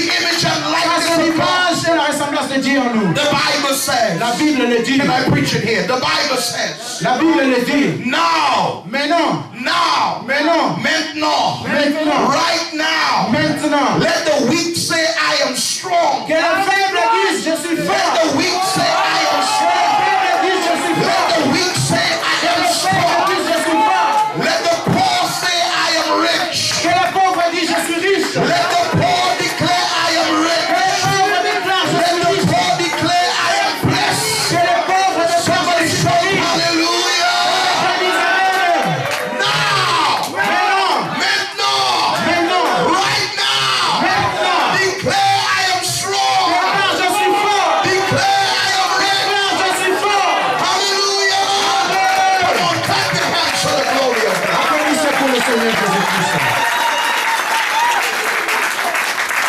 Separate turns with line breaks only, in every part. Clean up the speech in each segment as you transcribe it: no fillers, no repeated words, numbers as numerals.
the image and
Ça,
likeness
c'est
of God.
l'image et la ressemblance de Dieu en nous.
The Bible says.
La Bible le dit.
Can I preach it here? The Bible says.
La Bible le dit.
Now.
Mais non.
Now.
Mais non.
Maintenant.
Maintenant.
Right now.
Maintenant.
Let the weak say I am strong.
Que le faible dise je suis
Let
fort.
the weak say I am
Que
strong.
le faible dise je suis
Let
fort.
the weak say I
Que
am
le faible
strong.
dise je suis fort.
Let the poor say I am rich.
Que le pauvre dise je suis riche.
Let the poor declare I am
Que le
rich.
pauvre déclare je
Let
suis
the
riche.
poor declare I am blessed.
Que le pauvre déclare
Somebody
je suis
shout
riche.
hallelujah.
Je dis amen.
Now.
Maintenant.
Maintenant.
Maintenant.
Right now.
Maintenant.
Declare I am strong.
Déclare je suis fort.
Declare I am rich.
Déclare je suis fort.
Hallelujah. Come on, clap your hands for the glory of God.
Applaudissez pour le Seigneur Jésus-Christ.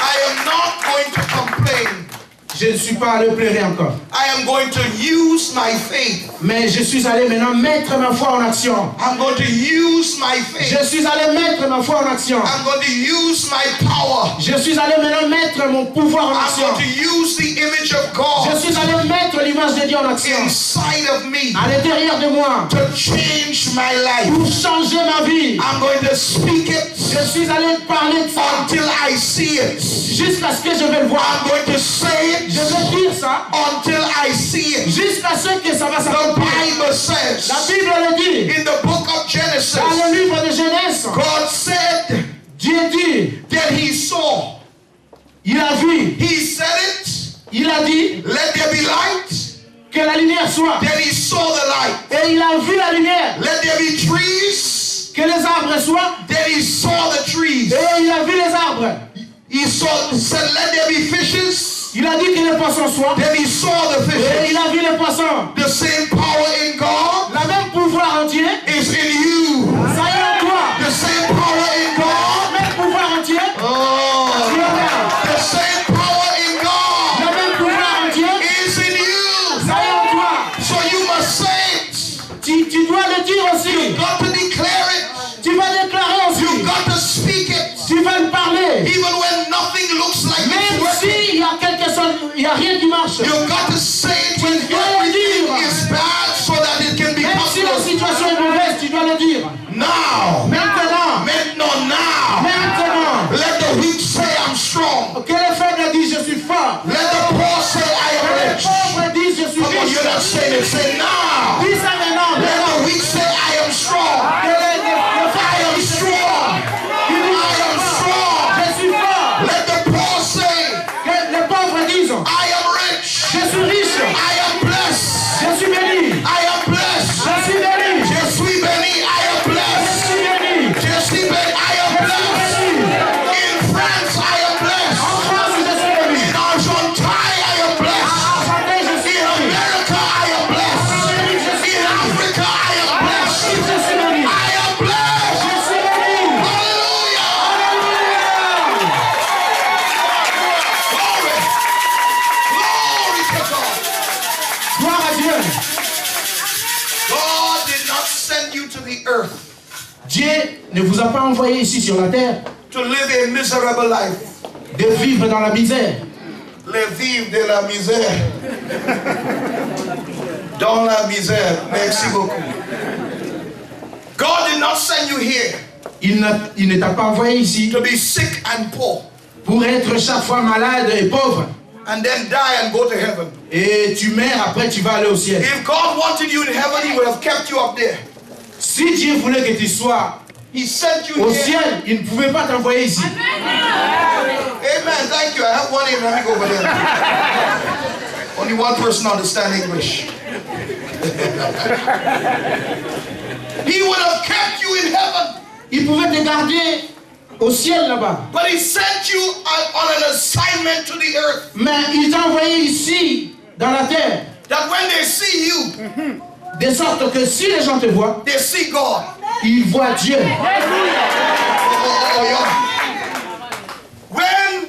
I am not going to complain.
Je ne suis pas allé pleurer encore.
I am going to use my faith.
Mais je suis allé maintenant mettre ma foi en action.
I'm going to use my faith.
Je suis allé mettre ma foi en action.
I'm going to use my power.
Je suis allé maintenant mettre mon pouvoir en
I'm
action.
going to use the image of
Je
God
suis allé mettre l'image de Dieu en action.
inside of me
À l'intérieur de moi.
to change my life.
Pour changer ma vie.
I'm going to speak it
Je suis allé parler de ça.
until I see it.
Jusqu'à ce que je vais le voir.
I'm going to say
Je
it
vais dire ça.
until I see it.
Jusqu'à ce que ça va
The
s'accomplir.
Bible says
La Bible le dit.
in the book of Genesis,
Dans le livre de Genèse.
God said
Dieu dit.
that he saw.
Il a vu.
He said it.
Il a dit.
Let there be light.
Que la lumière soit.
Then he saw the light.
Et il a vu la lumière.
Let there be trees.
Que les arbres soient.
Then he saw the trees.
Et il a vu les arbres.
He said, let there be fishes.
Il a dit que les poissons soient.
Then he saw the
Et
fishes.
il a vu les poissons.
The same power in God
La même pouvoir en Dieu.
is in you.
Ça y est en toi.
The same power in God.
La même pouvoir en Dieu.
Oh, the same power in God
La même pouvoir en Dieu.
is in you.
Ça y est en toi.
So you must say it.
Tu dois le dire aussi.
You got to declare it.
Tu vas déclarer aussi.
You got to speak it.
Tu vas le parler.
Even when nothing looks like it's
Même
working.
s'il y a quelque chose, il n'y a rien qui marche.
You got to say it when
Tu dois le
everything
dire.
is bad so that it can be
Même si la
possible.
situation est mauvaise, tu dois le dire.
Now.
Maintenant.
Maintenant, now.
Maintenant.
Let the weak say I'm strong.
Que les faibles disent je suis fort.
Let the poor say I
Que
am
les
rich.
pauvres disent je suis
Come on,
riche.
you're not saying it. Say now.
Dis ça maintenant.
Let the weak say I am strong.
Que les
I
faibles
am
disent
strong. I am strong.
je suis fort.
Let the poor say
Que les pauvres disent
I am rich.
je suis riche.
I am blessed.
Je suis béni.
I am blessed.
Je suis béni.
Je suis béni. I am
Je
blessed.
suis béni.
Je suis béni. I am blessed. In France, I am
En
blessed.
France, je suis béni.
In Argentine, I am blessed.
En Argentine, je suis
In
béni.
America, I am blessed. In Africa, I am blessed.
Je suis béni.
I am blessed.
Je suis béni.
Hallelujah. Glory. Glory to God.
Gloire à Dieu.
God did not send you to the earth
Dieu ne vous a pas envoyé ici sur la terre
to live a miserable life.
de vivre dans la misère.
Le vivre de la misère. Dans la misère. Merci beaucoup. God did not send you here
Il ne t'a pas envoyé ici
to be sick and poor
pour être chaque fois malade et pauvre.
and then die and go to heaven.
Et tu meurs, après tu vas aller au ciel.
If God wanted you in heaven, He would have kept you up there.
Si Dieu voulait que tu sois
He sent you
au
here.
ciel, il ne pouvait pas t'envoyer ici.
Amen. Thank you. I have one amen over there. Only one person understands English. He would have kept you in heaven.
Il pouvait te garder au ciel là-bas.
But He sent you on an assignment to the earth.
Mais il t'a envoyé ici, dans la terre,
That when they see you,
de sorte que si les gens te voient,
they see God.
ils voient Dieu.
Oh, yeah. When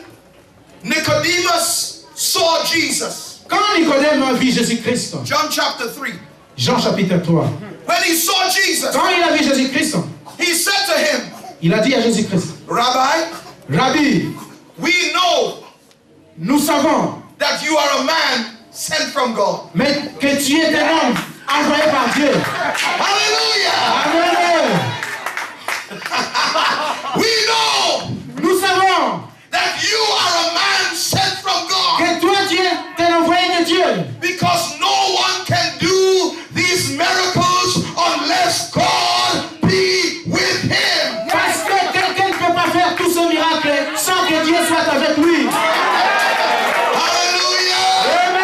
Nicodemus saw Jesus,
Quand Nicodème a vu Jésus-Christ,
John chapter 3,
Jean chapitre 3,
when he saw Jesus,
quand il a vu Jésus-Christ,
he said to him,
il a dit à Jésus-Christ,
Rabbi,
Rabbi,
we know
Nous savons,
that you are a man sent from God.
mais que tu es un homme envoyé par Dieu.
Hallelujah!
Amen.
We know
Nous savons
that you are a man sent from God.
que toi tu es un envoyé de Dieu.
Because no one can do these miracles unless God be with him.
Parce que quelqu'un ne peut pas faire tout ce miracle sans que Dieu soit avec lui.
Hallelujah!
Amen.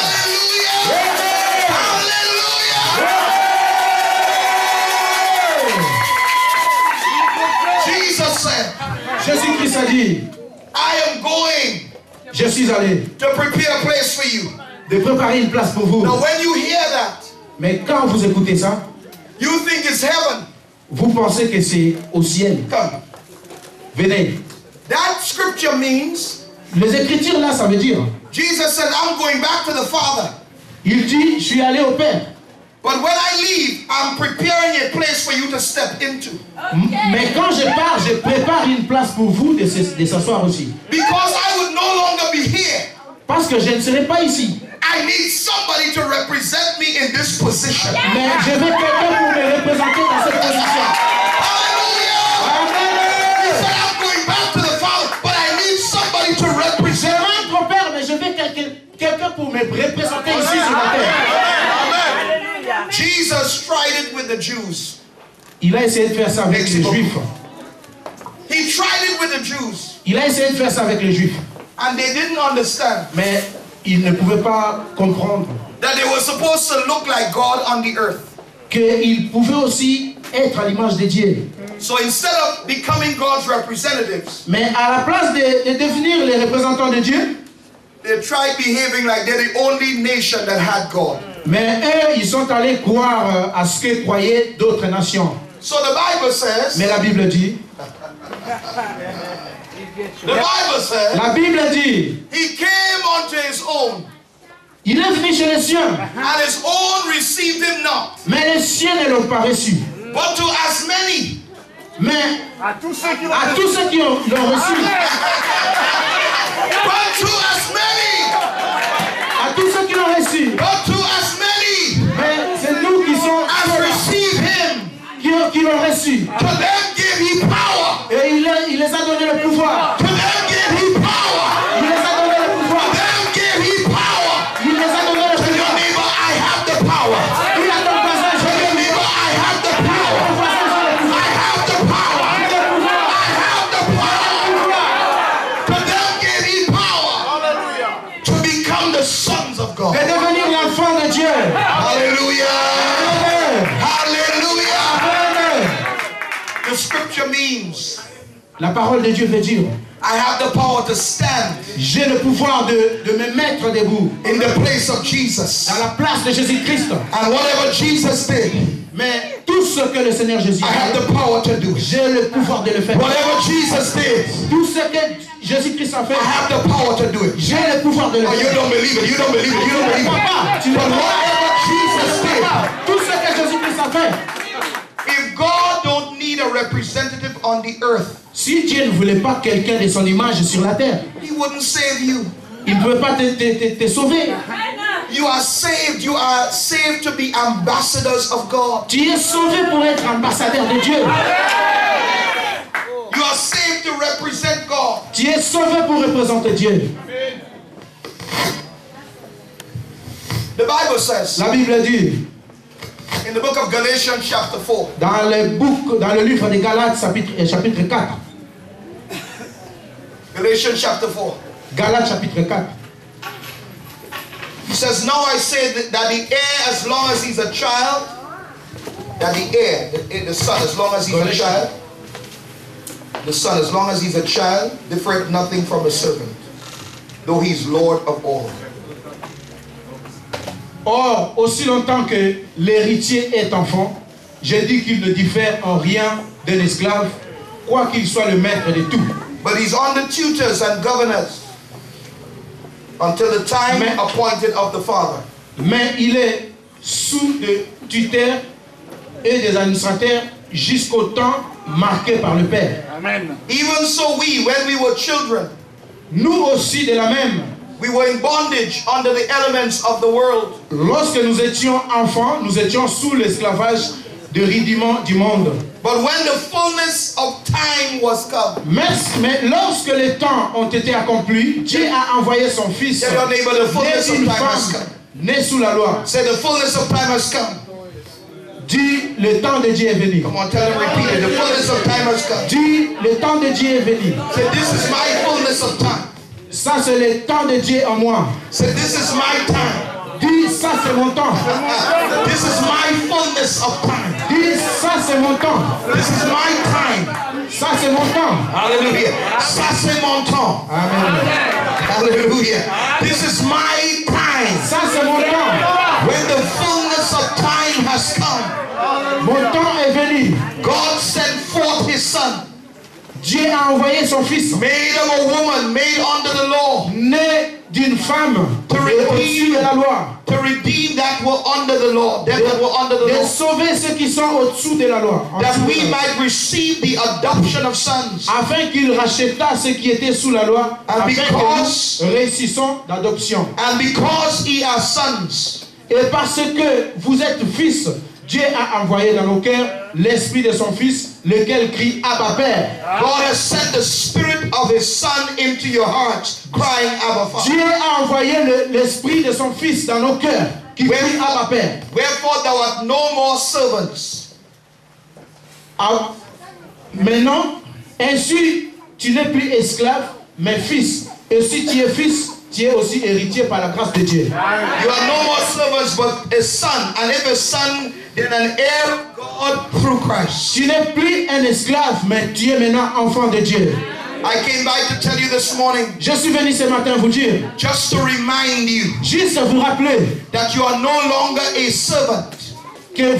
Hallelujah! Hallelujah! Jesus said,
Jésus-Christ a dit,
I am going
je suis allé
to prepare a place for you.
de préparer une place pour vous.
Now when you hear that,
Mais quand vous écoutez ça,
you think it's heaven.
vous pensez que c'est au ciel.
Come.
Venez.
That scripture means
Les Écritures là, ça veut dire,
Jesus said, I'm going back to the Father.
il dit, je suis allé au Père.
But when I leave, I'm preparing a place for you to step into.
Mais quand je pars, je prépare une place pour vous de s'asseoir aussi.
Because I would no longer be here.
Parce que je ne serai pas ici.
I need somebody to represent me in this position.
Mais je veux quelqu'un pour me représenter dans cette position.
Hallelujah! He
Amen.
said, I'm going back to the Father, but I need somebody to
Je
represent me.
rentre au Père, mais je veux quelqu'un pour me représenter ici sur la terre.
Jesus tried it with the Jews.
Il a essayé de faire ça avec les Juifs.
He tried it with the Jews.
Il a essayé de faire ça avec les Juifs.
And they didn't understand
Mais ils ne pouvaient pas comprendre
that they were supposed to look like God on the earth.
qu'ils pouvaient aussi être à l'image de Dieu.
So instead of becoming God's representatives,
Mais à la place de devenir les représentants de Dieu,
they tried behaving like they're the only nation that had God.
mais eux, ils sont allés croire à ce que croyaient d'autres nations.
So the Bible says,
Mais la Bible dit, la Bible dit,
he came unto his own,
il est venu chez les siens,
and his own received him not.
mais les siens ne l'ont pas reçu.
But to as many
Mais
À tous ceux qui
à tous ceux qui l'ont reçu,
but to as many,
à tous ceux qui l'ont reçu,
but to as many
mais c'est nous qui sommes
as received him,
qui l'ont reçu.
to them give he power.
Et il les a donné le pouvoir.
To them give he power.
Il les a donné le pouvoir.
To them give he power.
Il les a donné le
To your
pouvoir.
neighbor, I have the power.
Il a ton voisin,
To
j'ai
your
le
neighbor,
pouvoir.
I have the power.
Ton voisin, j'ai le pouvoir.
I have the power.
J'ai le pouvoir.
I have the power. To them give he power to become the sons of God.
De devenir l'enfant de Dieu.
Hallelujah.
Amen.
Hallelujah.
Amen.
The scripture means
La parole de Dieu veut dire,
I have the power to stand
j'ai le pouvoir de me mettre debout
in the place of Jesus.
dans la place de Jésus-Christ.
And whatever Jesus did,
Mais tout ce que le Seigneur Jésus
I have
a
the
fait,
power to do it.
j'ai le pouvoir de le faire.
Whatever Jesus did,
Tout ce que Jésus-Christ a fait,
I have the power to do it.
j'ai le pouvoir de le
Oh, you
faire.
don't believe it. You don't believe it. You don't believe it.
Tu ne
But
crois
whatever Jesus did,
pas. Tout ce que Jésus-Christ a fait.
if God don't need a representative on the earth,
Si Dieu ne voulait pas quelqu'un de son image sur la terre,
he wouldn't save you.
il ne pouvait pas te sauver.
You are saved. You are saved to be ambassadors of God.
Tu es sauvé pour être ambassadeur de Dieu.
You are saved to represent God.
Tu es sauvé pour représenter Dieu.
The Bible says
La Bible dit,
in the book of Galatians chapter 4,
dans le livre des Galates, chapitre 4,
Galatians chapter 4,
Galates chapitre 4,
he says, now I say that the heir, as long as he's a child, that the heir, the son, as long as he's a child, the son, as long as he's a child, differeth nothing from a servant, though he's Lord of all.
Or, aussi longtemps que l'héritier est enfant, je dis qu'il ne diffère en rien d'un esclave, quoiqu'il soit le maître de tout.
But he's under tutors and governors until the time appointed of the Father.
Mais il est sous des tuteurs et des administrateurs jusqu'au temps marqué par le Père.
Amen.
Even so we, when we were children,
Nous aussi de la même.
We were in bondage under the elements of the world.
Lorsque nous étions enfants, nous étions sous l'esclavage de rudiments du monde.
But when the fullness of time was come,
Mais lorsque les temps ont été accomplis, Dieu a envoyé son Fils,
tell your neighbor the fullness
né
of
d'une
time has
femme,
come.
né sous la loi.
Say the fullness of time has come.
Dis, le temps de Dieu est venu.
Come on, tell him, repeat it. The fullness of time has come.
Dis, le temps de Dieu est venu.
Say this is my fullness of time.
Ça, c'est le temps de Dieu en moi.
Say this is my time.
Dis, ça, c'est mon temps.
This is my fullness of time.
Dis, ça, c'est mon temps.
This is my time.
Ça, c'est mon temps.
Hallelujah. Ça c'est mon temps.
Amen.
Hallelujah. This is my time.
Ça, c'est mon temps.
When the fullness of time has come,
Mon temps est venu.
God sent forth his son,
Dieu a envoyé son Fils,
made of a woman, made under the law,
né d'une femme, au-dessus de la loi,
to redeem that were under the law, them that were under the
de
law,
sauver ceux qui sont au-dessous de la loi, en
that
dessous de
we
la loi,
might receive the adoption of sons.
afin qu'il racheta ceux qui étaient sous la loi,
And
afin
because-
que nous réussissons d'adoption.
And because ye are sons,
Et parce que vous êtes fils, Dieu a envoyé dans nos cœurs l'esprit de son Fils, lequel crie Abba Père.
God has sent the spirit of his son into your hearts, crying Abba Father.
Dieu a envoyé l'esprit de son Fils dans nos cœurs, qui crie Abba Père.
Wherefore thou art no more servants,
Ah, maintenant, ainsi, tu n'es plus esclave, mais fils. Et si tu es fils, tu es aussi héritier par la grâce de Dieu.
you are no more servants, but a son. And if a son, then an heir of God through Christ.
Tu n'es plus un esclave, mais tu es maintenant enfant de Dieu.
I came by to tell you this morning,
Je suis venu ce matin vous dire,
just to remind you
juste vous rappeler
that you are no longer a servant,
que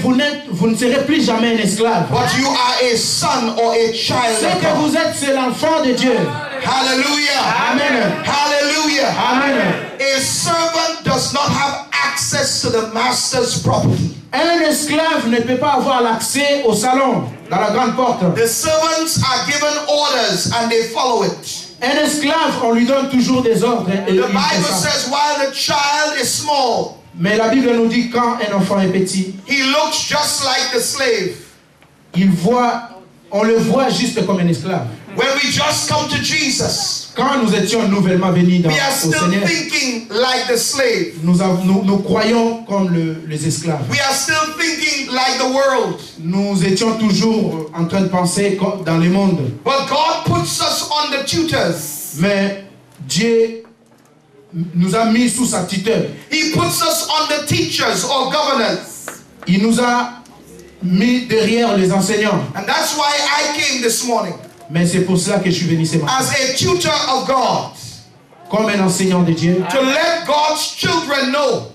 vous ne serez plus jamais un esclave.
but you are a son or a child
Ce
of
que
God.
vous êtes, c'est l'enfant de Dieu.
Hallelujah.
Amen.
Hallelujah.
Amen.
A servant does not have access to the master's property.
Un esclave ne peut pas avoir l'accès au salon, dans la grande porte.
The servants are given orders and they follow it.
Un esclave, on lui donne toujours des ordres. Et il
The
fait
Bible
ça.
says while the child is small,
Mais la Bible nous dit quand un enfant est petit,
he looks just like the slave.
on le voit juste comme un esclave.
When we just come to Jesus,
Quand nous étions nouvellement venus
we are
au
still
Seigneur,
thinking like the slave.
nous croyons comme les esclaves.
We are still thinking like the world.
Nous étions toujours en train de penser comme dans le monde.
But God puts us under tutors.
Mais Dieu nous a mis sous sa tutelle.
He puts us under teachers or governors.
Il nous a mis derrière les enseignants.
And that's why I came this morning
Mais c'est pour cela que je suis venu ce matin.
as a tutor of God,
Comme un enseignant de Dieu.
to let God's children know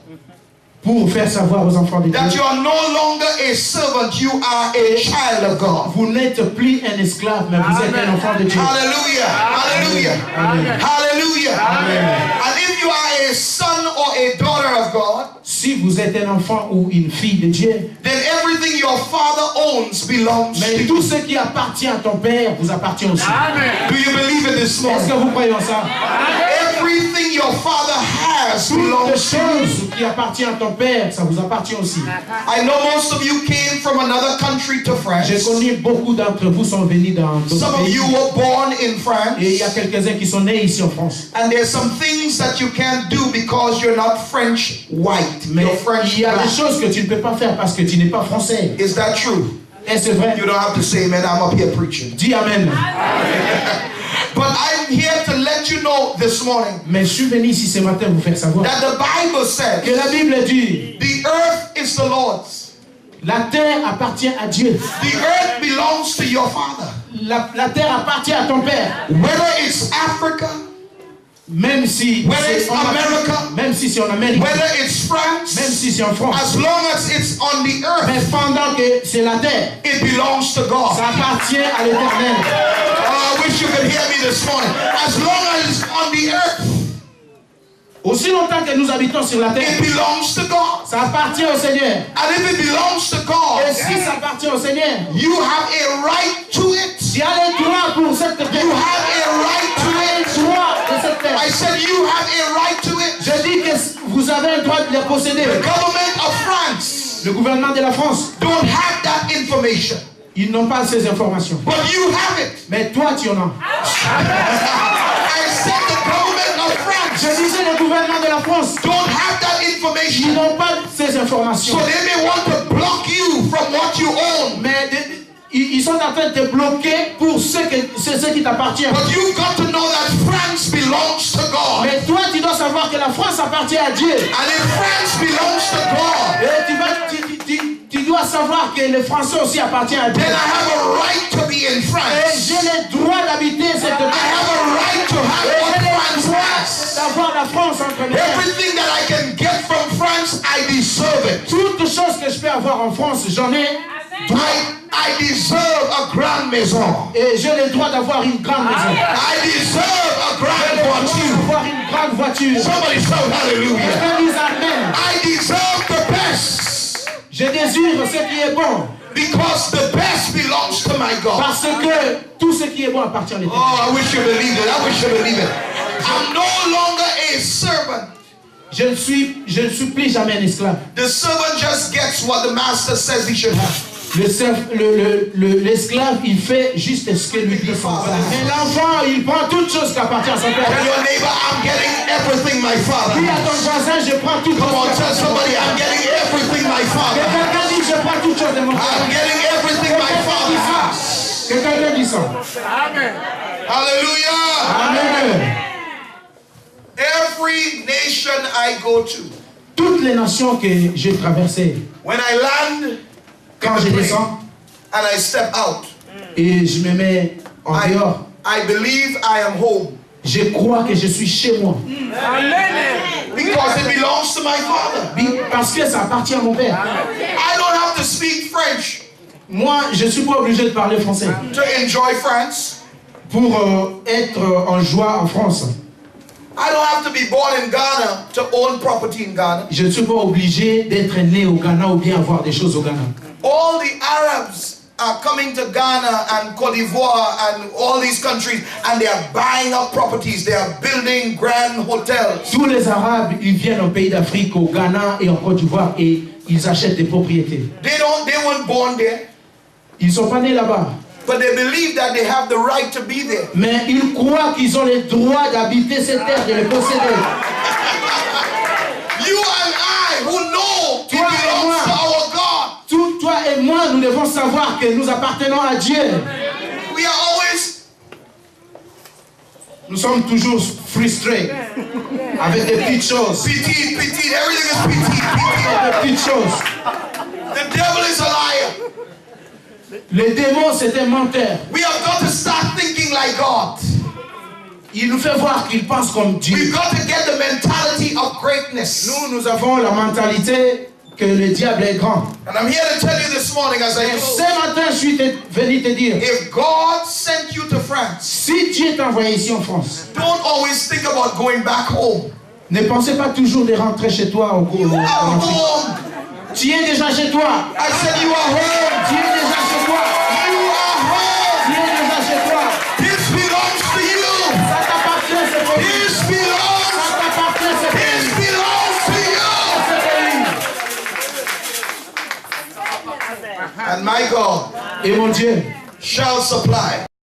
Pour faire savoir aux enfants de
that
Dieu.
you are no longer a servant, you are a child of God.
Vous n'êtes plus un esclave, mais vous êtes un enfant de Dieu.
Hallelujah. Hallelujah.
Amen.
Hallelujah.
Amen.
And if you are a son or a daughter of God,
Si vous êtes un enfant ou une fille de Dieu,
then everything your father owns belongs to
mais
you.
tout ce qui appartient à ton père vous appartient aussi.
Do you believe it this
Est-ce que
morning?
vous croyez en ça?
Everything your father has
Toutes les
belongs to you.
choses qui appartiennent à ton père, ça vous appartient aussi.
I know most of you came from another country to France.
J'ai connu beaucoup d'entre vous sont venus dans d'autres
Some of
pays.
you were born in France.
Et il y a quelques-uns qui sont nés ici en France.
And there's some things that you can't do because you're not French white.
Mais
You're French
il y a
black.
des choses que tu ne peux pas faire parce que tu n'es pas français.
Is that true?
Est-ce vrai?
You don't have to say, man, I'm up here preaching.
Dis Amen.
But I'm here to let you know this morning
Mais je suis venu ici ce matin vous faire savoir
that the Bible
que
says
la Bible dit
the earth is the Lord's.
la terre appartient à Dieu.
The earth belongs to your father.
La terre appartient à ton père.
Whether it's Africa,
Même si
Whether
c'est
it's
en Afrique,
America,
même si c'est en Amérique,
whether it's France,
même si c'est en France,
as long as it's on the
mais
earth,
pendant que c'est la terre,
it belongs to God.
ça appartient à l'Éternel.
Oh, I wish you could hear me this morning. As long as it's on the earth,
Aussi longtemps que nous habitons sur la terre,
it belongs to God.
ça appartient au Seigneur.
And if it belongs to God,
Et si ça appartient au Seigneur,
you have a right to it.
tu as le droit pour cette terre.
You have a right
Tu as
to
le droit de cette
said you have a right to it.
Je dis que vous avez un droit de les posséder.
The government of France
Le gouvernement de la France,
don't have that information.
ils n'ont pas ces informations.
But you have it.
Mais toi, tu en as.
I said the government of France
Je disais, le gouvernement de la France,
don't have that
ils
information.
n'ont pas ces informations.
So they may want to block you from what you own.
Mais ils sont en train de te bloquer pour ce qui t'appartient.
But you've got to know that France belongs to God.
Mais toi, tu dois savoir que la France appartient à Dieu.
And if France belongs to God,
Et tu dois savoir que le Français aussi appartient à Dieu.
then I have a right to be in
Et
France.
j'ai le droit d'habiter cette
I
terre.
have a right to have
Et
what
j'ai
France
le droit
has.
d'avoir la France entre mes mains.
Everything that I can get from France, I deserve it.
Toutes choses que je peux avoir en France, j'en ai.
I deserve a grande maison.
Et j'ai le droit d'avoir une grande maison.
I deserve a
J'ai
grande
le droit
voiture.
d'avoir une grande voiture.
Somebody shout hallelujah.
Quelqu'un dise amen.
I deserve the best
Je désire ce qui est bon.
because the best belongs to my God.
Parce que tout ce qui est bon appartient à l'Éternel.
Oh, I wish you believed it. I wish you believed it. I'm no longer a servant.
Je ne suis plus jamais un esclave.
The servant just gets what the master says he should have.
L'esclave, il fait juste ce que lui dit son père. Mais l'enfant, il prend toutes choses qui appartiennent à son père.
Tell your neighbor, I'm getting everything my father
Dis à
has.
ton voisin, je prends toutes
Come on,
choses.
tell somebody, I'm getting everything my father has.
Quelqu'un dit, je prends toutes choses de mon père.
I'm getting everything my father has.
Quelqu'un dit ça.
Hallelujah.
Amen.
Every nation I go to,
Toutes les nations que j'ai traversées,
when I land
quand je descends
and I step out,
et je me mets en dehors,
I believe I am home
je crois que je suis chez moi.
because it belongs to my father.
Parce que ça appartient à mon père.
I don't have to speak French
Moi, je ne suis pas obligé de parler français
to enjoy France.
pour être en joie en France.
I don't have to be born in Ghana to own property in Ghana.
Je ne suis pas obligé d'être né au Ghana ou bien avoir des choses au Ghana.
All the Arabs are coming to Ghana and Côte d'Ivoire and all these countries and they are buying up properties. They are building grand hotels.
Tous les Arabes, ils viennent au pays d'Afrique, au Ghana et en Côte d'Ivoire et ils achètent des propriétés.
They weren't born there,
Ils ne sont pas nés là-bas.
but they believe that they have the right to be there.
Mais ils croient qu'ils ont le droit d'habiter cette terre, de les posséder.
You and I who know it
Toi et
belongs
moi.
to our God.
Toi et moi, nous devons savoir que nous appartenons à Dieu.
We are always,
Nous sommes toujours frustrés avec des petites choses.
petite, everything is petite.
Des petites choses.
The devil is a liar.
Le démon, c'est un menteur.
We have got to start thinking like God.
Il nous fait voir qu'il pense comme Dieu.
We've got to get the mentality of greatness.
Nous avons la mentalité que le diable est grand.
And I'm here to tell you this morning as I
Et
close,
ce matin, je suis venu te dire,
if God sent you to France,
si Dieu t'a envoyé ici en France,
don't always think about going back home.
ne pensez pas toujours de rentrer chez toi au
You are
en Afrique.
home.
Tu es déjà chez toi.
I said you are home.
Tu es déjà chez toi.
You are home.
Tu es déjà chez toi.
This belongs to you.
Ça t'appartient, ce pays.
This
Ça
belongs.
t'appartient, ce pays.
This belongs to you.
Ce pays.
And my God
Et mon Dieu
shall supply